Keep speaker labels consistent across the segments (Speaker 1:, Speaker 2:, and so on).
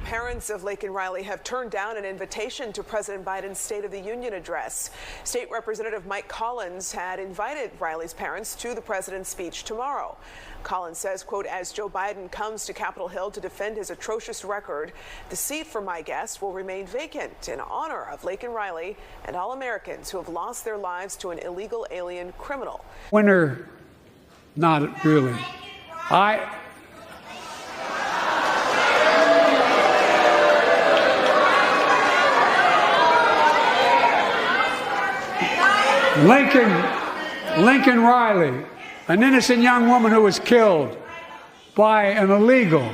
Speaker 1: parents of Laken Riley have turned down an invitation to President Biden's State of the Union address. State Representative Mike Collins had invited Riley's parents to the president's speech tomorrow. Collins says, quote, as Joe Biden comes to Capitol Hill to defend his atrocious record, the seat for my guest will remain vacant in honor of Laken Riley and all Americans who have lost their lives to an illegal alien criminal.
Speaker 2: Winner, not really. Laken Riley, an innocent young woman who was killed by an illegal.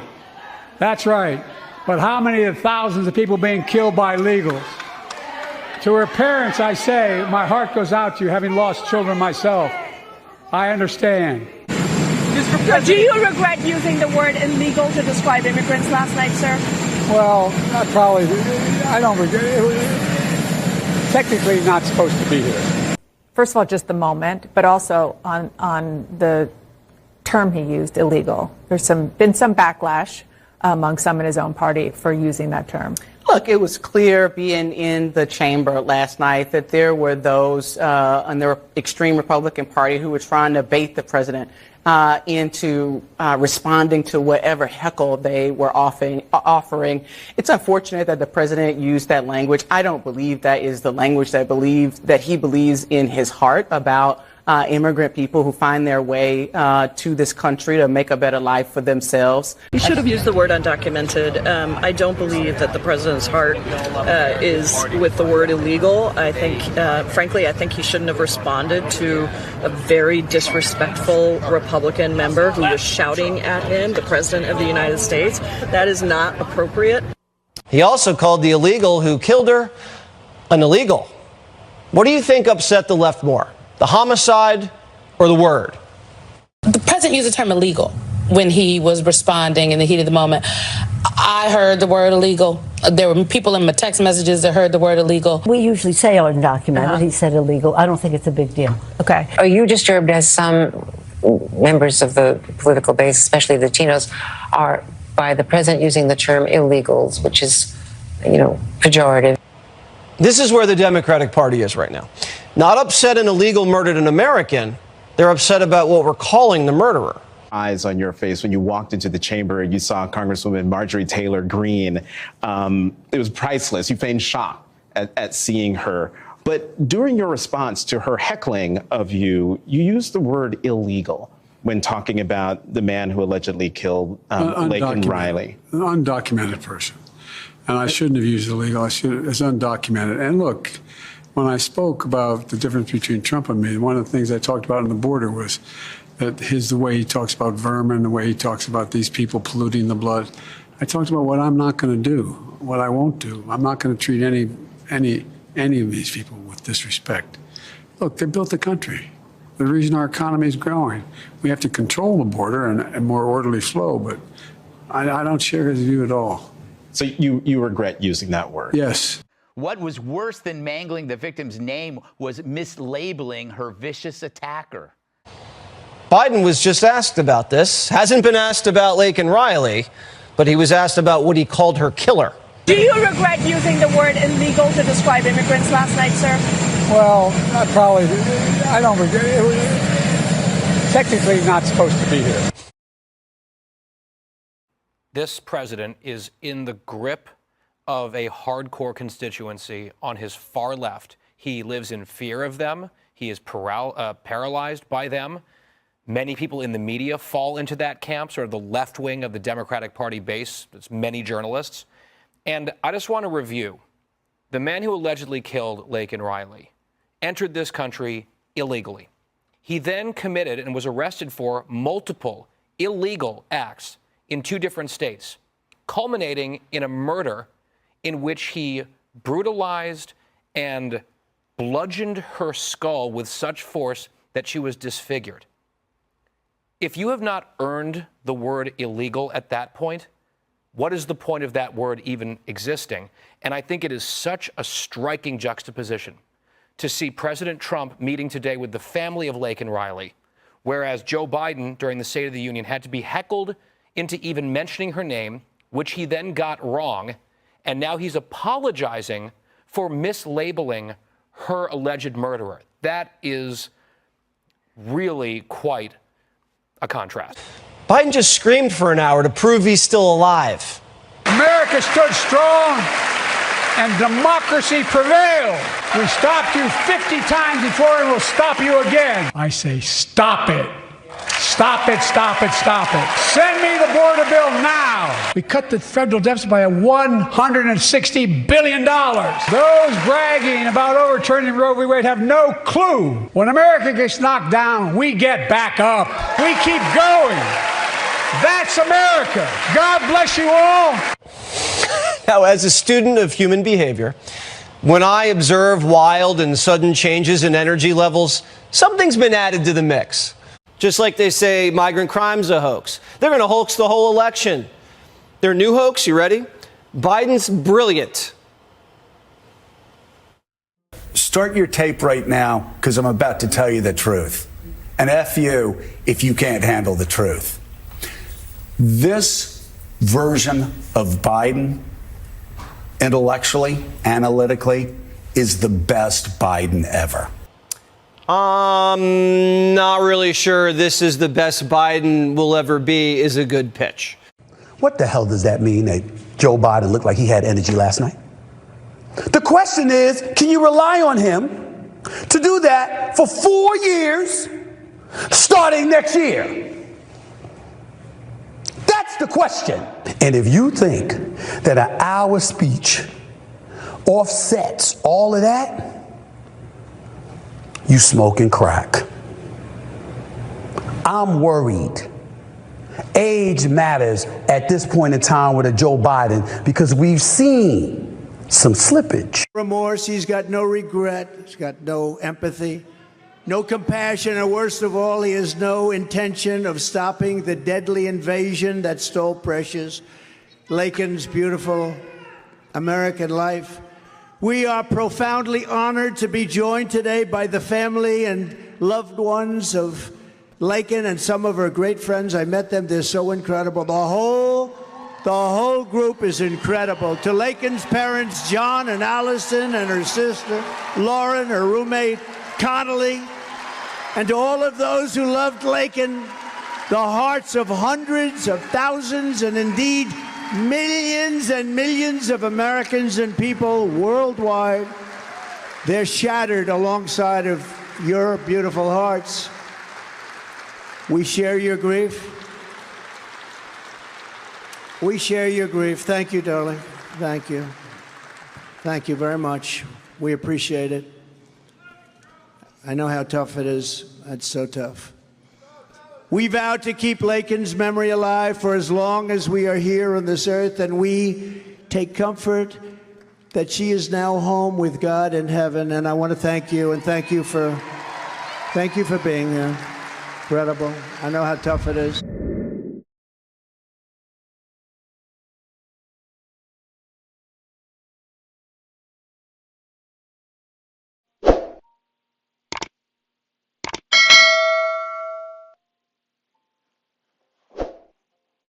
Speaker 2: That's right. But how many of the thousands of people being killed by illegals? To her parents, I say, my heart goes out to you, having lost children myself. I understand.
Speaker 3: Do you regret using the word illegal to describe immigrants last night, sir?
Speaker 2: Well, I don't regret it. Technically not supposed to be here.
Speaker 4: First of all, just the moment, but also on the term he used, illegal. There's been some backlash among some in his own party for using that term.
Speaker 5: Look, it was clear being in the chamber last night that there were those on the extreme Republican Party who were trying to bait the president into responding to whatever heckle they were offering. It's unfortunate that the president used that language. I don't believe that is the language that he believes in his heart about immigrant people who find their way to this country to make a better life for themselves.
Speaker 6: He should have used the word undocumented. I don't believe that the president's heart is with the word illegal. I think, frankly, I think he shouldn't have responded to a very disrespectful Republican member who was shouting at him, the president of the United States. That is not appropriate.
Speaker 7: He also called the illegal who killed her an illegal. What do you think upset the left more? The homicide or the word?
Speaker 8: The president used the term illegal when he was responding in the heat of the moment. I heard the word illegal. There were people in my text messages that heard the word illegal.
Speaker 9: We usually say undocumented. He said illegal. I don't think it's a big deal.
Speaker 4: Okay.
Speaker 10: Are you disturbed as some members of the political base, especially the Latinos, are by the president using the term illegals, which is, pejorative?
Speaker 7: This is where the Democratic Party is right now. Not upset an illegal murdered an American. They're upset about what we're calling the murderer.
Speaker 11: Eyes on your face when you walked into the chamber, you saw Congresswoman Marjorie Taylor Greene. It was priceless. You feigned shock at seeing her. But during your response to her heckling of you, you used the word illegal when talking about the man who allegedly killed Laken Riley.
Speaker 2: An undocumented person. And I shouldn't have used illegal. It's undocumented. And look, when I spoke about the difference between Trump and me, one of the things I talked about on the border was that the way he talks about vermin, the way he talks about these people polluting the blood. I talked about what I'm not going to do, what I won't do. I'm not going to treat any of these people with disrespect. Look, they built the country. The reason our economy is growing. We have to control the border and more orderly flow, but I don't share his view at all.
Speaker 11: So you regret using that word?
Speaker 2: Yes.
Speaker 12: What was worse than mangling the victim's name was mislabeling her vicious attacker.
Speaker 7: Biden was just asked about this. Hasn't been asked about Laken Riley, but he was asked about what he called her killer.
Speaker 3: Do you regret using the word illegal to describe immigrants last night, sir?
Speaker 2: Well, I don't regret it. It was technically not supposed to be here.
Speaker 13: This president is in the grip of a hardcore constituency on his far left. He lives in fear of them. He is paralyzed by them. Many people in the media fall into that camp, sort of the left wing of the Democratic Party base. It's many journalists. And I just want to review. The man who allegedly killed Laken Riley entered this country illegally. He then committed and was arrested for multiple illegal acts in 2 different states, culminating in a murder in which he brutalized and bludgeoned her skull with such force that she was disfigured. If you have not earned the word illegal at that point, what is the point of that word even existing? And I think it is such a striking juxtaposition to see President Trump meeting today with the family of Laken Riley, whereas Joe Biden, during the State of the Union, had to be heckled into even mentioning her name which he then got wrong, and now he's apologizing for mislabeling her alleged murderer. That is really quite a contrast.
Speaker 7: Biden just screamed for an hour to prove he's still alive.
Speaker 2: America stood strong and democracy prevailed. We stopped you 50 times before and we'll stop you again. I say stop it. Stop it, stop it, stop it. Send me the border bill now. We cut the federal deficit by $160 billion. Those bragging about overturning Roe v. Wade have no clue. When America gets knocked down, we get back up. We keep going. That's America. God bless you all.
Speaker 7: Now, as a student of human behavior, when I observe wild and sudden changes in energy levels, something's been added to the mix. Just like they say migrant crime's a hoax. They're going to hoax the whole election. Their new hoax, you ready? Biden's brilliant.
Speaker 14: Start your tape right now, because I'm about to tell you the truth. And F you if you can't handle the truth. This version of Biden, intellectually, analytically, is the best Biden ever.
Speaker 7: Not really sure this is the best Biden will ever be is a good pitch.
Speaker 15: What the hell does that mean that Joe Biden looked like he had energy last night? The question is, can you rely on him to do that for 4 years, starting next year? That's the question. And if you think that an hour speech offsets all of that, you smoking crack. I'm worried. Age matters at this point in time with a Joe Biden because we've seen some slippage.
Speaker 16: Remorse, he's got no regret, he's got no empathy, no compassion, and worst of all, he has no intention of stopping the deadly invasion that stole precious Lakin's beautiful American life. We are profoundly honored to be joined today by the family and loved ones of Lakin and some of her great friends. I met them. They're so incredible. The whole group is incredible. To Lakin's parents, John and Allison, and her sister, Lauren, her roommate, Connolly, and to all of those who loved Lakin, the hearts of hundreds of thousands and indeed millions and millions of Americans and people worldwide, they're shattered alongside of your beautiful hearts. We share your grief. We share your grief. Thank you, darling. Thank you. Thank you very much. We appreciate it. I know how tough it is. It's so tough. We vow to keep Lakin's memory alive for as long as we are here on this earth, and we take comfort that she is now home with God in heaven. And I want to thank you, and thank you for being here. Incredible. I know how tough it is.